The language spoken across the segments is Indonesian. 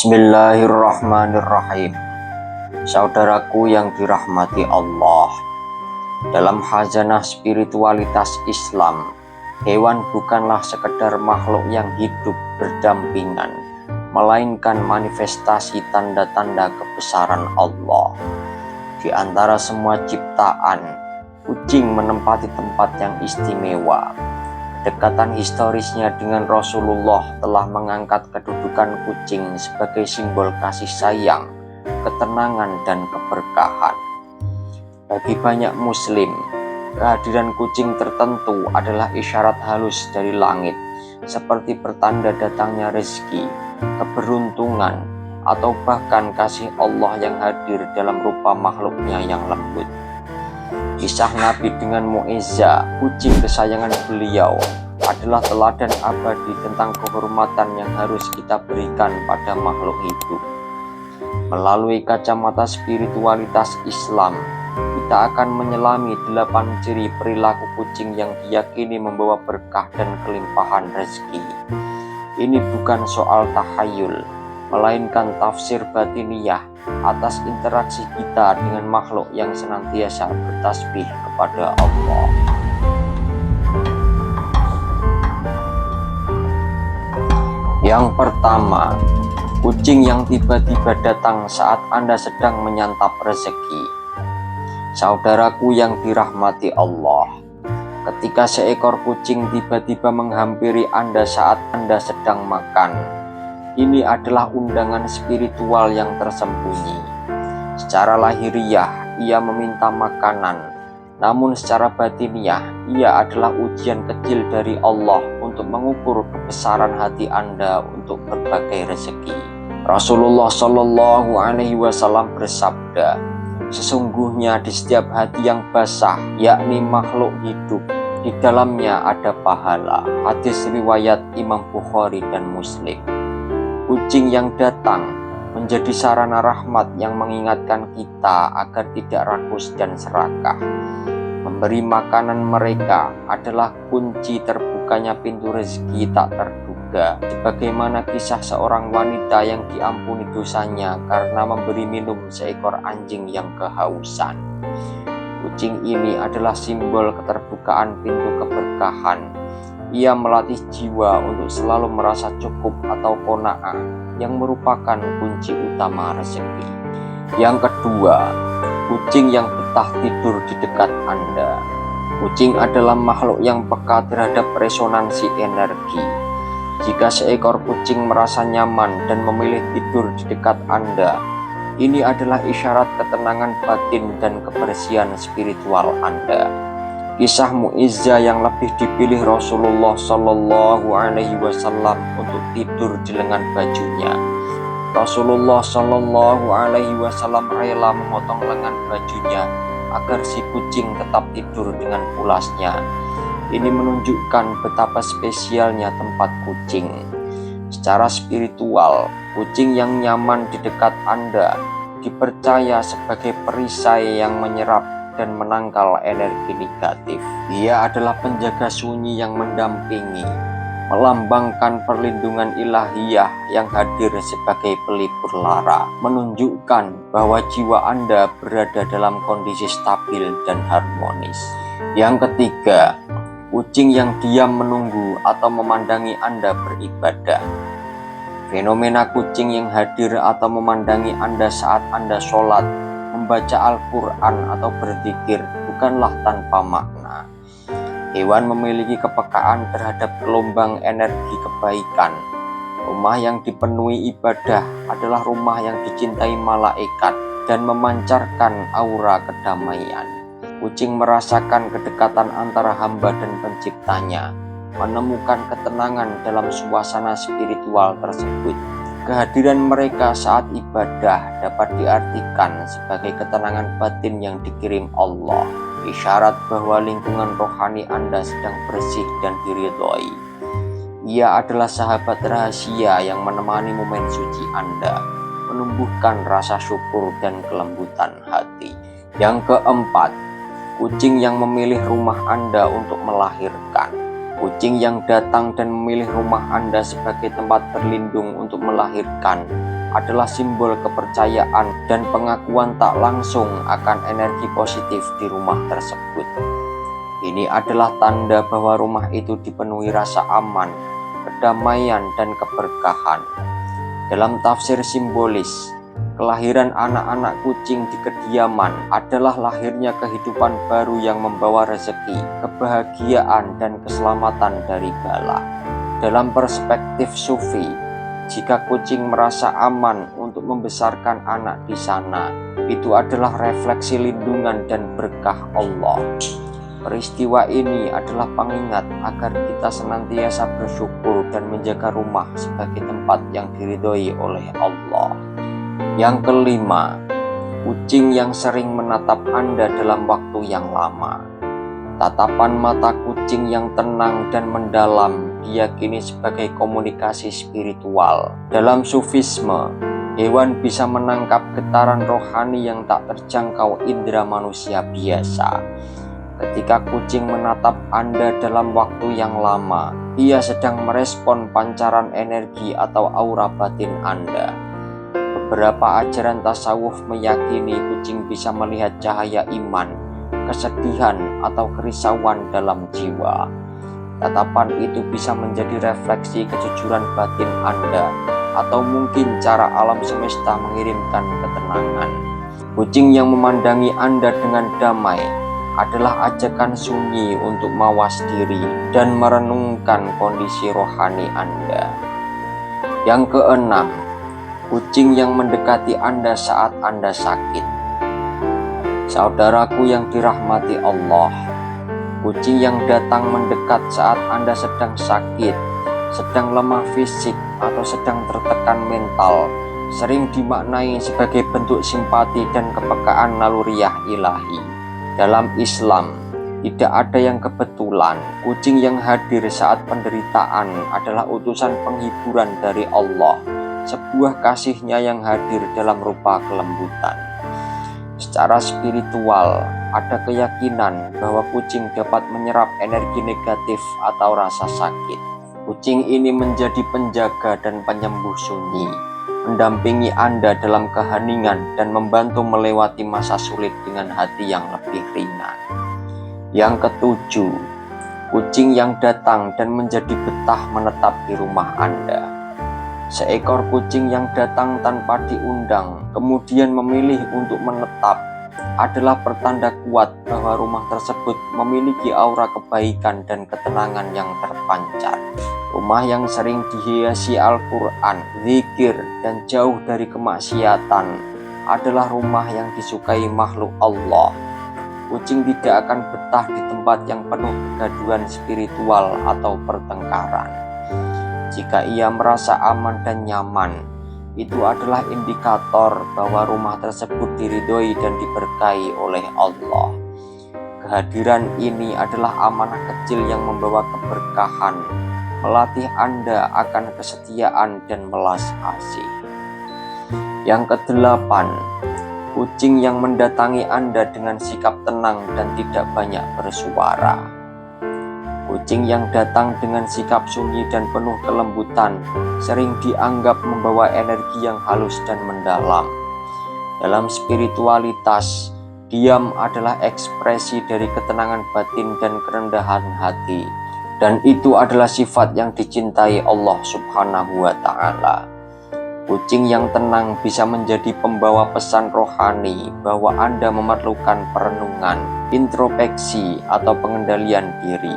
Bismillahirrahmanirrahim. Saudaraku yang dirahmati Allah, dalam khazanah spiritualitas Islam, hewan bukanlah sekedar makhluk yang hidup berdampingan, melainkan manifestasi tanda-tanda kebesaran Allah. Di antara semua ciptaan, kucing menempati tempat yang istimewa. Kedekatan historisnya dengan Rasulullah telah mengangkat kedudukan kucing sebagai simbol kasih sayang, ketenangan, dan keberkahan. Bagi banyak muslim, kehadiran kucing tertentu adalah isyarat halus dari langit, seperti pertanda datangnya rezeki, keberuntungan, atau bahkan kasih Allah yang hadir dalam rupa makhluknya yang lembut. Kisah Nabi dengan Mu'izzah, kucing kesayangan beliau, adalah teladan abadi tentang kehormatan yang harus kita berikan pada makhluk hidup. Melalui kacamata spiritualitas Islam, kita akan menyelami 8 ciri perilaku kucing yang diyakini membawa berkah dan kelimpahan rezeki. Ini bukan soal tahayul, melainkan tafsir batiniyah atas interaksi kita dengan makhluk yang senantiasa bertasbih kepada Allah. Yang pertama, kucing yang tiba-tiba datang saat Anda sedang menyantap rezeki. Saudaraku yang dirahmati Allah, ketika seekor kucing tiba-tiba menghampiri Anda saat Anda sedang makan, ini adalah undangan spiritual yang tersembunyi. Secara lahiriah, ia meminta makanan, namun secara batiniah, ia adalah ujian kecil dari Allah untuk mengukur kebesaran hati Anda untuk berbagai rezeki. Rasulullah Shallallahu Alaihi Wasallam bersabda, sesungguhnya di setiap hati yang basah, yakni makhluk hidup, di dalamnya ada pahala. Hadis riwayat Imam Bukhari dan Muslim. Kucing yang datang menjadi sarana rahmat yang mengingatkan kita agar tidak rakus dan serakah. Memberi makanan mereka adalah kunci terbukanya pintu rezeki tak terduga. Sebagaimana kisah seorang wanita yang diampuni dosanya karena memberi minum seekor anjing yang kehausan. Kucing ini adalah simbol keterbukaan pintu keberkahan. Ia melatih jiwa untuk selalu merasa cukup atau qanaah, yang merupakan kunci utama rezeki. Yang kedua, kucing yang betah tidur di dekat Anda. Kucing adalah makhluk yang peka terhadap resonansi energi. Jika seekor kucing merasa nyaman dan memilih tidur di dekat Anda, ini adalah isyarat ketenangan batin dan kebersihan spiritual Anda. Kisah Mu'izzah yang lebih dipilih Rasulullah Shallallahu Alaihi Wasallam untuk tidur di lengan bajunya. Rasulullah Shallallahu Alaihi Wasallam rela memotong lengan bajunya agar si kucing tetap tidur dengan pulasnya. Ini menunjukkan betapa spesialnya tempat kucing. Secara spiritual, kucing yang nyaman di dekat Anda dipercaya sebagai perisai yang menyerap dan menangkal energi negatif. Dia adalah penjaga sunyi yang mendampingi, melambangkan perlindungan ilahiyah yang hadir sebagai pelipur lara, menunjukkan bahwa jiwa Anda berada dalam kondisi stabil dan harmonis. Yang ketiga, kucing yang diam menunggu atau memandangi Anda beribadah. Fenomena kucing yang hadir atau memandangi Anda saat Anda sholat, membaca Al-Quran atau berzikir bukanlah tanpa makna. Hewan memiliki kepekaan terhadap gelombang energi kebaikan. Rumah yang dipenuhi ibadah adalah rumah yang dicintai malaikat dan memancarkan aura kedamaian. Kucing merasakan kedekatan antara hamba dan penciptanya, menemukan ketenangan dalam suasana spiritual tersebut. Kehadiran mereka saat ibadah dapat diartikan sebagai ketenangan batin yang dikirim Allah, isyarat bahwa lingkungan rohani Anda sedang bersih dan diridhoi. Ia adalah sahabat rahasia yang menemani momen suci Anda, menumbuhkan rasa syukur dan kelembutan hati. Yang keempat, kucing yang memilih rumah Anda untuk melahirkan. Kucing yang datang dan memilih rumah Anda sebagai tempat berlindung untuk melahirkan adalah simbol kepercayaan dan pengakuan tak langsung akan energi positif di rumah tersebut. Ini adalah tanda bahwa rumah itu dipenuhi rasa aman, kedamaian, dan keberkahan. Dalam tafsir simbolis, kelahiran anak-anak kucing di kediaman adalah lahirnya kehidupan baru yang membawa rezeki, kebahagiaan, dan keselamatan dari bala. Dalam perspektif sufi, jika kucing merasa aman untuk membesarkan anak di sana, itu adalah refleksi lindungan dan berkah Allah. Peristiwa ini adalah pengingat agar kita senantiasa bersyukur dan menjaga rumah sebagai tempat yang diridhoi oleh Allah. Yang kelima, kucing yang sering menatap Anda dalam waktu yang lama. Tatapan mata kucing yang tenang dan mendalam diyakini sebagai komunikasi spiritual. Dalam sufisme, hewan bisa menangkap getaran rohani yang tak terjangkau indera manusia biasa. Ketika kucing menatap Anda dalam waktu yang lama, ia sedang merespon pancaran energi atau aura batin Anda. Beberapa ajaran tasawuf meyakini kucing bisa melihat cahaya iman, kesedihan, atau kerisauan dalam jiwa. Tatapan itu bisa menjadi refleksi kejujuran batin Anda, atau mungkin cara alam semesta mengirimkan ketenangan. Kucing yang memandangi Anda dengan damai adalah ajakan sunyi untuk mawas diri dan merenungkan kondisi rohani Anda. Yang keenam, kucing yang mendekati Anda saat Anda sakit. Saudaraku yang dirahmati Allah, kucing yang datang mendekat saat Anda sedang sakit, sedang lemah fisik, atau sedang tertekan mental, sering dimaknai sebagai bentuk simpati dan kepekaan naluriah ilahi. Dalam Islam, tidak ada yang kebetulan. Kucing yang hadir saat penderitaan adalah utusan penghiburan dari Allah, sebuah kasih-Nya yang hadir dalam rupa kelembutan. Secara spiritual, ada keyakinan bahwa kucing dapat menyerap energi negatif atau rasa sakit. Kucing ini menjadi penjaga dan penyembuh sunyi, mendampingi Anda dalam keheningan dan membantu melewati masa sulit dengan hati yang lebih ringan. Yang ketujuh, kucing yang datang dan menjadi betah menetap di rumah Anda. Seekor kucing yang datang tanpa diundang, kemudian memilih untuk menetap, adalah pertanda kuat bahwa rumah tersebut memiliki aura kebaikan dan ketenangan yang terpancar. Rumah yang sering dihiasi Al-Quran, zikir, dan jauh dari kemaksiatan adalah rumah yang disukai makhluk Allah. Kucing tidak akan betah di tempat yang penuh kegaduhan spiritual atau pertengkaran. Jika ia merasa aman dan nyaman, itu adalah indikator bahwa rumah tersebut diridhoi dan diberkahi oleh Allah. Kehadiran ini adalah amanah kecil yang membawa keberkahan, melatih Anda akan kesetiaan dan belas kasih. Yang kedelapan, kucing yang mendatangi Anda dengan sikap tenang dan tidak banyak bersuara. Kucing yang datang dengan sikap sunyi dan penuh kelembutan sering dianggap membawa energi yang halus dan mendalam. Dalam spiritualitas, diam adalah ekspresi dari ketenangan batin dan kerendahan hati. Dan itu adalah sifat yang dicintai Allah Subhanahu wa Ta'ala. Kucing yang tenang bisa menjadi pembawa pesan rohani bahwa Anda memerlukan perenungan, introspeksi, atau pengendalian diri.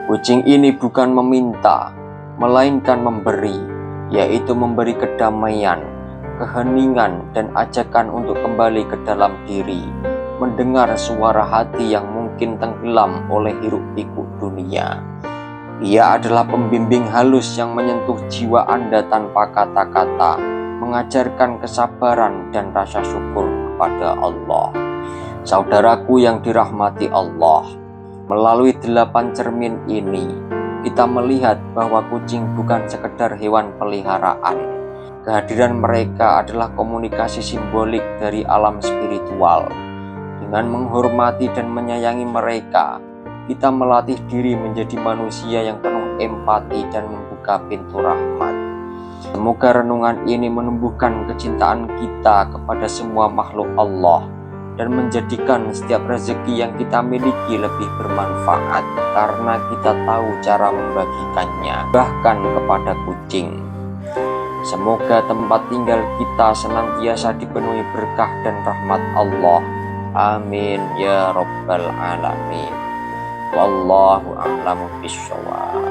Kucing ini bukan meminta, melainkan memberi, yaitu memberi kedamaian, keheningan, dan ajakan untuk kembali ke dalam diri, mendengar suara hati yang mungkin tenggelam oleh hiruk-pikuk dunia. Ia adalah pembimbing halus yang menyentuh jiwa Anda tanpa kata-kata, mengajarkan kesabaran dan rasa syukur kepada Allah. Saudaraku yang dirahmati Allah, melalui 8 cermin ini, kita melihat bahwa kucing bukan sekedar hewan peliharaan. Kehadiran mereka adalah komunikasi simbolik dari alam spiritual. Dengan menghormati dan menyayangi mereka, kita melatih diri menjadi manusia yang penuh empati dan membuka pintu rahmat. Semoga renungan ini menumbuhkan kecintaan kita kepada semua makhluk Allah dan menjadikan setiap rezeki yang kita miliki lebih bermanfaat karena kita tahu cara membagikannya, bahkan kepada kucing. Semoga tempat tinggal kita senantiasa dipenuhi berkah dan rahmat Allah. Amin ya rabbal alamin. Wallahu a'lamu bishawab.